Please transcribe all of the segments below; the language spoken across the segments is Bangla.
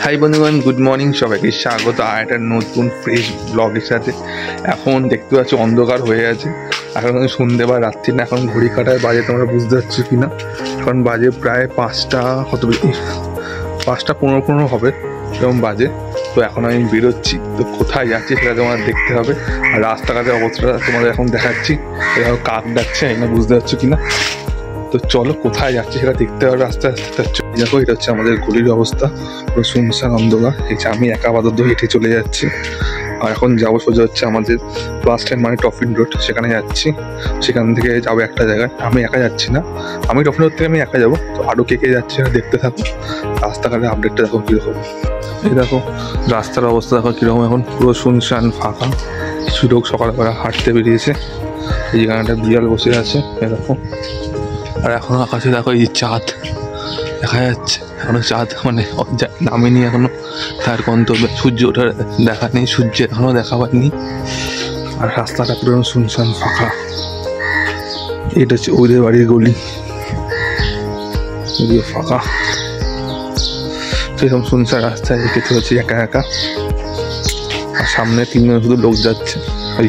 হাই বন্ধুগণ, গুড মর্নিং। সবাইকে স্বাগত আর একটা নতুন ফ্রেশ ব্লগের সাথে। এখন দেখতে পাচ্ছি অন্ধকার হয়ে আছে, এখন সন্ধ্যে বা রাত্রি না, এখন ঘড়ি কাটায় বাজে, তোমরা বুঝতে পারছো কি না? এখন বাজে প্রায় 5টা, কত 5:15 হবে এরকম বাজে। তো এখন আমি বেরোচ্ছি, তো কোথায় যাচ্ছি সেটা তোমার দেখতে হবে। আর রাস্তাঘাটের অবস্থাটা তোমাদের এখন দেখাচ্ছি। এরকম কাক ডাকছে, এই না, বুঝতে পারছো কি না? তো চলো কোথায় যাচ্ছে সেটা দেখতে হবে আস্তে আস্তে। দেখো, এটা হচ্ছে আমাদের গলির অবস্থা, পুরো শুনশান অন্ধকার। এই যে আমি একা আপাতত হেঁটে চলে যাচ্ছি, আর এখন যাবো সোজা হচ্ছে আমাদের বাস স্ট্যান্ড, মানে টফিন রোড, সেখানে যাচ্ছি। সেখান থেকে যাবো একটা জায়গায়। আমি একা যাচ্ছি না, আমি টফিন রোড থেকে আমি একা যাবো। তো আরও কে কে যাচ্ছে সেটা দেখতে থাকো। রাস্তাঘাটের আপডেটটা দেখো কীরকম। এই দেখো রাস্তার অবস্থা দেখো কীরকম, এখন পুরো শুনশান ফাঁকা। কিছু লোক সকালবেলা হাঁটতে বেরিয়েছে। এই জায়গাটা বিড়াল বসে আছে এরকম। আর এখনো আকাশে দেখো এই চাঁদ দেখা যাচ্ছে, এখনো চাঁদ মানে নামেনি এখনো, তার গন্তব্যে সূর্য ওঠার দেখা নেই, সূর্যের এখনো দেখা পায়নি। আর রাস্তাটা পুরো শুনশান ফাঁকা। এটা হচ্ছে ওদের বাড়ির গলি, ওদিকে ফাঁকা। সেরকম শুনশান রাস্তায় রেখেতে হচ্ছে একা একা। আর সামনে 3জন শুধু লোক যাচ্ছে, ওই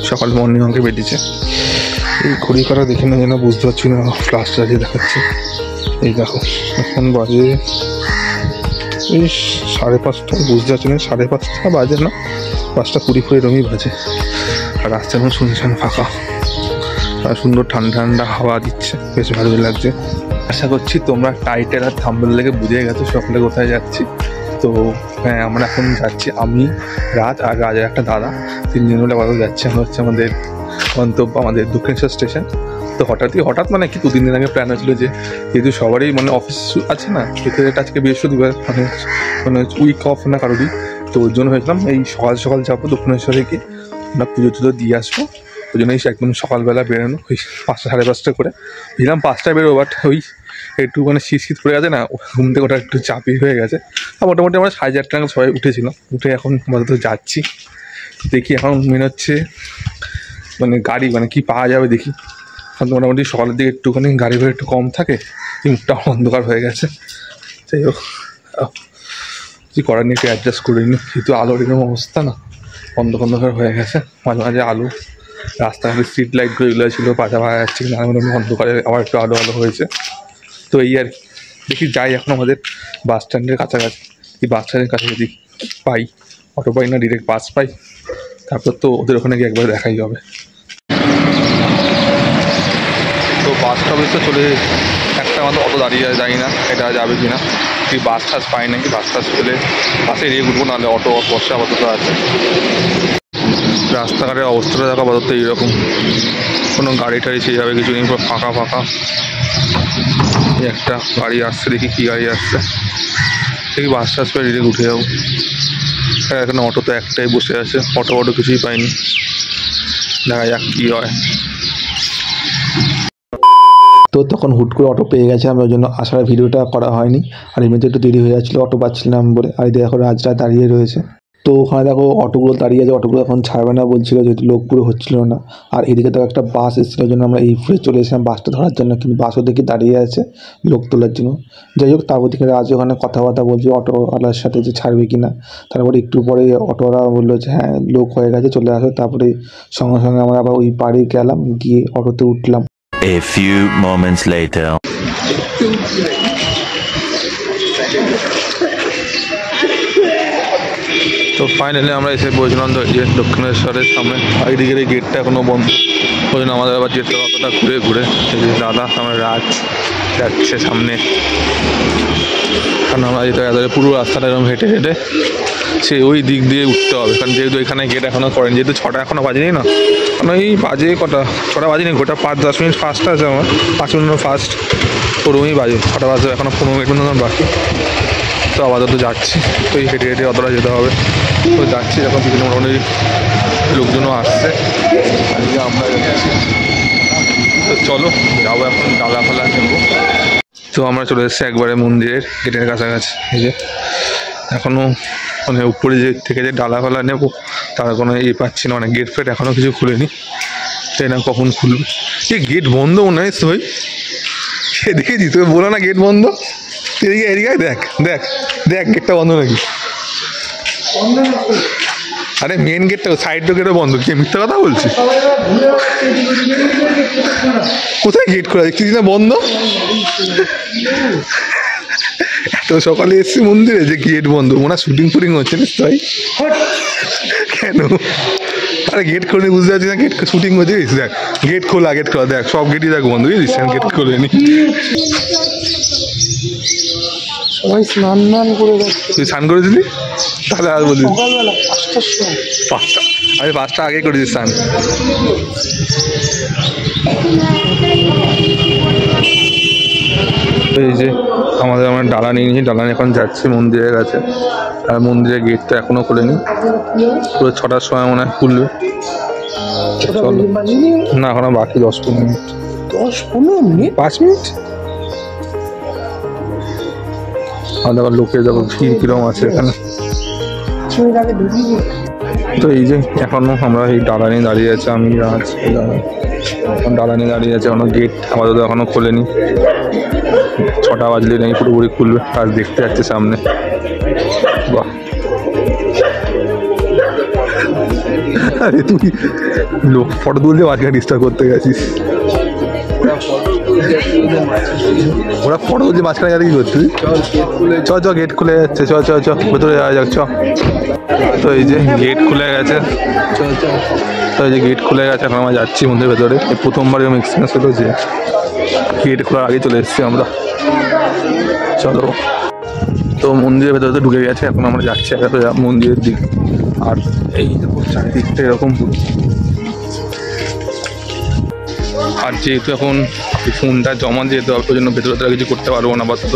সকাল মর্নিং ওয়াকে বেরিয়েছে। এই ঘড়ি কাটা দেখে না যেন বুঝতে পারছি না, ফ্লাশটা দিয়ে দেখাচ্ছে। এই দেখো এখন বাজে এই 5:30, বুঝতে পারছি না, 5:30 বাজে না, 5:20 এরকমই বাজে। আর রাস্তা এখন শুনশান ফাঁকা, আর সুন্দর ঠান্ডা ঠান্ডা হাওয়া দিচ্ছে, বেশ ভালোই লাগছে। আশা করছি তোমরা টাইটেল আর থাম্বনেল দেখে বুঝে গেছো সকালে কোথায় যাচ্ছি। তো হ্যাঁ, আমরা এখন যাচ্ছি, আমি, রাজ আর রাজের একটা দাদা, 3জন মিলে কোথাও যাচ্ছি। আমরা হচ্ছে আমাদের গন্তব্য আমাদের দক্ষিণেশ্বর স্টেশন। তো হঠাৎ মানে কি 2-3 দিন আগে প্ল্যান হয়েছিল যে যেহেতু সবারই মানে অফিস আছে না, এটা আজকে বৃহস্পতিবার, মানে উইক অফ না কারোরই, তো ওর জন্য হয়েছিলাম এই সকাল যাবো দক্ষিণেশ্বরে গিয়ে আমরা পুজো দিয়ে আসবো। ওই জন্য একদম সকালবেলা বেরোনো, ওই 5টা 5:30 করে ভেবেছিলাম 5টায় বেরোবো, বাট ওই একটু মানে শীত পড়ে গেছে না, ঘুম থেকে ওটা একটু চাপই হয়ে গেছে। আর মোটামুটি আমরা 8:30 নাগাদ সবাই উঠেছিলাম, উঠে এখন আপাতত যাচ্ছি। দেখি এখন মেন হচ্ছে মানে গাড়ি মানে কি পাওয়া যাবে দেখি। এখন তো মোটামুটি সকালের দিকে একটুখানি গাড়ি ভাড়া একটু কম থাকে, মুখটা অন্ধকার হয়ে গেছে। যাই হোক, কি করার নেই, একটু অ্যাডজাস্ট করে নিই। কিন্তু আলোর এরকম অবস্থা না, অন্ধকার হয়ে গেছে। মাঝে মাঝে আলো, রাস্তাঘাটে স্ট্রিট লাইটগুলো এগুলো ছিল, পাশা পাওয়া যাচ্ছে, কিন্তু মোটামুটি অন্ধকারে আবার একটু আলো হয়েছে। তো এই আর দেখি যাই এখন আমাদের বাস স্ট্যান্ডের কাছাকাছি। এই বাস স্ট্যান্ডের কাছে যদি পাই অটো পাই না ডিরেক্ট বাস পাই, তারপর তো ওদের ওখানে গিয়ে একবার দেখাই হবে। তো বাস স্টপেজ তো চলে একটা আমাদের অটো দাঁড়িয়ে যাই না, এটা যাবে কি না, কি বাস টাস পাই নাকি, বাস টাস পেলে বাসে এড়িয়ে ঘুরবো, নাহলে অটো বসে আপাতত আছে। রাস্তাঘাটের অবস্থাটা দেখা আপাতত এইরকম, কোনো গাড়ি টাড়ি সেইভাবে কিছু নেই, পুরো ফাঁকা। একটা গাড়ি আসছে, দেখি কী গাড়ি আসছে, দেখি বাস টাস পেয়ে ডিরেক্ট উঠে যাবো। এখানে অটো তো একটাই বসে আছে, অটো কিছুই পাইনি, দেখা যাক কী হয়। তো তখন হুট করে অটো পেয়ে গেছে, আমি ওই জন্য আসার ভিডিওটা করা হয়নি। আর এমনিতে একটু দেরি হয়ে যাচ্ছিলো, অটো পাচ্ছিলাম বলে। আর দেখো রাজটা দাঁড়িয়ে রয়েছে, তো ওখানে দেখো অটোগুলো দাঁড়িয়ে আছে, অটোগুলো এখন ছাড়বে না বলছিল, যেহেতু লোক পুরো হচ্ছিল না। আর এদিকে তো একটা বাস এসেছিলো, জন্য আমরা এই ফুলে চলে এসেছিলাম বাসটা ধরার জন্য, কিন্তু বাসও দেখি দাঁড়িয়ে আছে লোক তোলার জন্য। যাই হোক, তারপর থেকে রাজ ওখানে কথাবার্তা বলছে অটোওয়ালার সাথে যে ছাড়বে কি না। তারপরে একটু পরে অটোওয়ালা বললো যে হ্যাঁ লোক হয়ে গেছে, চলে আসো। তারপরে সঙ্গে আমরা আবার ওই পাড়ে গেলাম, গিয়ে অটোতে উঠলাম। A few moments later. তো ফাইনালি আমরা এসে পৌঁছলাম দক্ষিণেশ্বরের সামনে। এইদিকের এই গেটটা এখনো বন্ধ, ওই জন্য আমাদের আবার যেতে অতটা ঘুরে দাদা আমার রাজ যাচ্ছে সামনে। কারণ আমরা যেতে গেলে পুরো রাস্তাটা এরকম হেঁটে সে ওই দিক দিয়ে উঠতে হবে, কারণ যেহেতু এখানে গেট এখনও করেনি, যেহেতু 6টা এখনও বাজেনি না, কারণ এই বাজে কটা 6টা বাজেনি, গোটা 5-10 মিনিট ফার্স্ট আছে আমার, 5 মিনিট ফার্স্ট, ওরকমই বাজে। 6টা বাজে এখনও 15 মিনিট মতন বাকি। তো আপাতত যাচ্ছি, তো এই হেঁটে অতটা যেতে হবে। তো যাচ্ছি, এখন বিভিন্ন মোটামুটি লোকজনও আসছে, আজকে আমরা যাচ্ছি। তো চলো যাবো, এখন ডালা ফালা নেবো। তো আমরা চলে এসেছি একবারে মন্দিরের গেটের কাছাকাছি। এই যে এখনও মানে উপরে থেকে যে ডালা ফালা নেবো তার কোনো পাচ্ছি না, মানে গেট ফেট এখনও কিছু খুলেনি, তাই না কখন খুলবে। এই গেট বন্ধ মনে হয় তো ভাই, দেখেছি তোকে বলো না গেট বন্ধ, এদিকে এদিকে দেখ দেখ দেখ গেটটা বন্ধ নাকি। আরে মেন গেটটা সাইড গেটও বন্ধ, কি মিথ্যা কথা বলছি? কোথায় গেট খোলা দেখছিস না বন্ধ? এত সকালে এসছি মন্দিরে যে গেট বন্ধ, মনে হয় শুটিং ফুটিং হচ্ছে না তাই। কেন? আরে গেট খুলে বুঝতে পারছি না, গেট শুটিং হচ্ছে। দেখ গেট খোলা দেখ সব গেটই দেখ বন্ধ, বুঝিস গেট খোলেনি। সবাই স্নান করে যাচ্ছে। তুই স্নান করেছিলি? তাহলে আর বলি সকালবেলা 5টার সময়। 5টা, আমি 5টা আগে করেছি স্নান। এই যে আমরা ডালা নিয়ে নিয়েছি, ডালা নিয়ে এখন যাচ্ছি মন্দিরের কাছে। আর মন্দিরের গেটটা এখনো খোলেনি, পুরো 6টার সময় মনে হয় খুলবে। চলো না, এখনো বাকি 10-15 মিনিট। 10-15 মিনিট? 5 মিনিট। আর দেখো লোকের দেখো ভিড় কিরকম আছে এখানে। তো এই যে এখনো আমরা এই ডালা নিয়ে দাঁড়িয়ে আছে, আমি রাজ এখন ডালা নিয়ে দাঁড়িয়ে আছে। এখনো গেট আপাতত এখনো খোলেনি, 6টা বাজলে নাকি পুরোপুরি খুলবে। কাজ দেখতে যাচ্ছে সামনে। বাহ, আরে তুই লোক ফটো তুলতে মাঝখানে ডিস্টার্ব করতে গেছিস। ওরা ফটো তুলছে মাঝখানে গেলে কি করছিস? চ গেট খুলে যাচ্ছে, চ ভেতরে যাওয়া যাক চ। তো এই যে গেট খুলে গেছে, তো এই যে গেট খুলে গেছে, এখন আমরা যাচ্ছি মন্দিরের ভেতরে। প্রথমবার এরকম এক্সপিরিয়েন্স হলো যে গেট খোলার আগে চলে এসেছি আমরা। চলো, তো মন্দিরের ভেতরে তো ঢুকে গেছে, এখন আমরা যাচ্ছি মন্দিরের দিক। আর এই চারিদিকটা এরকম। আর যেহেতু এখন ফোনটা জমা দিয়ে দেওয়ার জন্য ভেতরে তো কিছু করতে পারবো না আপাতত।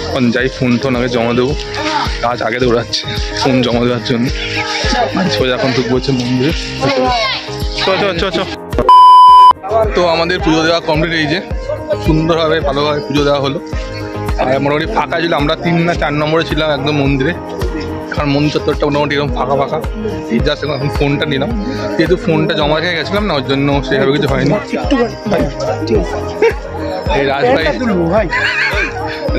এখন যাই ফোন আগে জমা দেবো, কাজ আগে দৌড়াচ্ছে ফোন জমা দেওয়ার জন্য। সোজা এখন তো বলছে মন্দিরে। চ। তো আমাদের পুজো দেওয়া কমপ্লিট, এই যে সুন্দরভাবে ভালোভাবে পুজো দেওয়া হলো। আর মোটামুটি ফাঁকা ছিল, আমরা 3 না 4 নম্বরে ছিলাম একদম মন্দিরে। কারণ মন্দির চত্বরটা মোটামুটি এরকম ফাঁকা। এই জাস্ট এখন ফোনটা নিলাম, যেহেতু ফোনটা জমা রেখে গেছিলাম না, ওর জন্য সেভাবে কিছু হয়নি। এই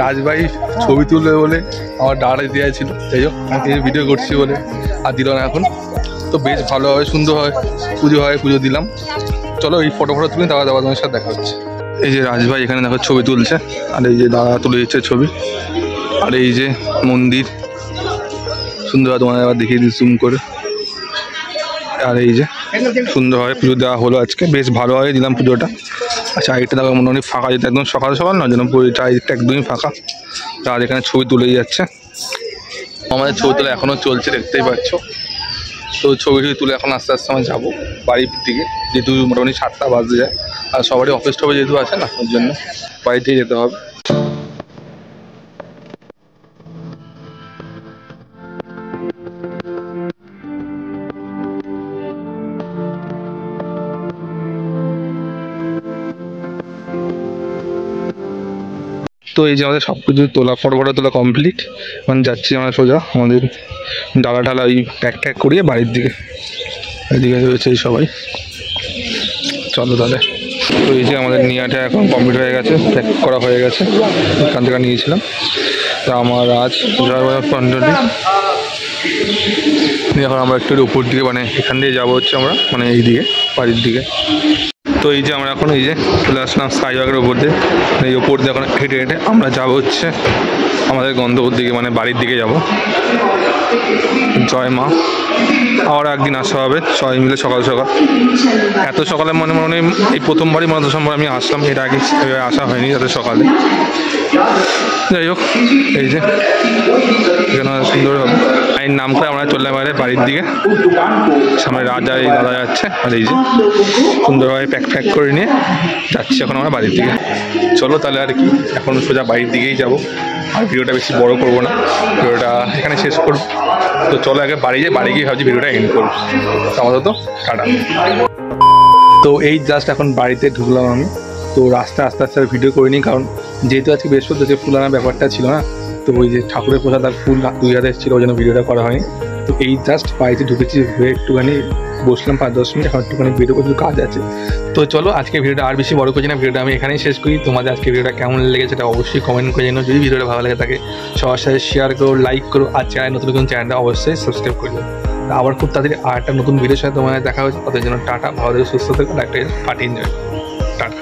রাজভাই ছবি তুলবে বলে আমার ডাড়া দেওয়া ছিল, যাই হোক আমি ভিডিও করছি বলে আর দিল না এখন। তো বেশ ভালো হয়, সুন্দর হয় পুজো দিলাম। চলো এই ফটো তুলি, তারপর তোমার সাথে দেখা হচ্ছে। এই যে রাজভাই এখানে দেখো ছবি তুলছে, আর এই যে দাদা তুলে দিচ্ছে ছবি। আর এই যে মন্দির সুন্দরভাবে তোমাদের আবার দেখিয়ে দিই জুম করে। আর এই যে সুন্দরভাবে পুজো দেওয়া হলো আজকে, বেশ ভালোভাবে দিলাম পুজোটা। আচ্ছা চারিদিকটা দেখো মোটামুটি ফাঁকা, যেটা একদম সকাল না, যেন পুরো চারিদিকটা একদমই ফাঁকা। আর এখানে ছবি তুলেই যাচ্ছে, আমাদের ছবি তোলা এখনও চলছে, দেখতেই পাচ্ছ। তো ছবি তুলে এখন আস্তে আস্তে আমরা যাবো বাড়ির দিকে, যেহেতু মোটামুটি 7টা বাজতে যায়। আর সবারই অফিস টফিস যেহেতু আছে না, ওর জন্য বাড়িতেই যেতে হবে। তো এই যে আমাদের সব কিছু তোলা ফটো তোলা কমপ্লিট। এখন যাচ্ছি আমরা সোজা আমাদের ডালা ওই প্যাক করিয়ে বাড়ির দিকে। এদিকে রয়েছে সবাই, চলো তাহলে। তো এই যে আমাদের নিয়াটা এখন কমপ্লিট হয়ে গেছে, প্যাক করা হয়ে গেছে, এখান থেকে নিয়েছিলাম। তা আমার আজ কন্ট্রোলি এখন আমরা একটু উপর দিকে, মানে এখান দিয়ে যাবো হচ্ছে আমরা, মানে এই দিকে বাড়ির দিকে। তো এই যে আমরা এখন এই যে চলে আসলাম স্কাইওয়াকের ওপর দিয়ে, এই ওপর দিয়ে এখন হেঁটে আমরা যাবো হচ্ছে আমাদের গন্তব্যের দিকে, মানে বাড়ির দিকে যাব। জয় মা, আবার একদিন আসা হবে সবাই মিলে সকাল। এত সকালে মনে এই প্রথমবারই ডিসেম্বর আমি আসলাম, এর আগে আসা হয়নি এত সকালে। যাই হোক এই যে এখানে সুন্দর হবে আইন নাম করে আমরা চললাম বাড়ির দিকে। সামনে রাজা এই দাদা যাচ্ছে, আর এই যে সুন্দরভাবে প্যাক করে নিয়ে যাচ্ছি এখন আমরা বাড়ির দিকে। চলো তাহলে আর কি, এখন সোজা বাড়ির দিকেই যাব। আর ভিডিওটা বেশি বড় করবো না, ভিডিওটা এখানে শেষ করব। তো চলো আগে বাড়ি গিয়ে ভাবছি ভিডিওটা এন্ড করবো। আপাতত টাটা। তো এই জাস্ট এখন বাড়িতে ঢুকলাম আমি। তো আস্তে আস্তে ভিডিও করিনি, কারণ যেহেতু আজকে বৃহস্পতি যে ফুল আনার ব্যাপারটা ছিল না, তো ওই যে ঠাকুরের প্রসাদ আর ফুল 2 হাতে এসেছিলো, ওই জন্য ভিডিওটা করা হয়নি। তো এই জাস্ট বাড়িতে ঢুকেছি, হয়ে একটুখানি বসলাম 5-10 মিনিট, এখন একটুখানি বেরোবো, কিছু কাজ আছে। তো চলো আজকে ভিডিওটা আর বেশি বড় করছি না, ভিডিওটা আমি এখানেই শেষ করি। তোমাদের আজকে ভিডিওটা কেমন লেগেছে সেটা অবশ্যই কমেন্ট করে জানো। যদি ভিডিওটা ভালো লাগে থাকে সবার সাথে শেয়ার করো, লাইক করো, আর চ্যানেল নতুন চ্যানেলটা অবশ্যই সাবস্ক্রাইব করে দিও। আবার খুব তাড়াতাড়ি আর একটা নতুন ভিডিওর সাথে তোমাদের দেখা হচ্ছে। তাদের জন্য টাটা, ভালো থেকে সুস্থ থেকো, একটা পার্টি এনজয়, টাটা।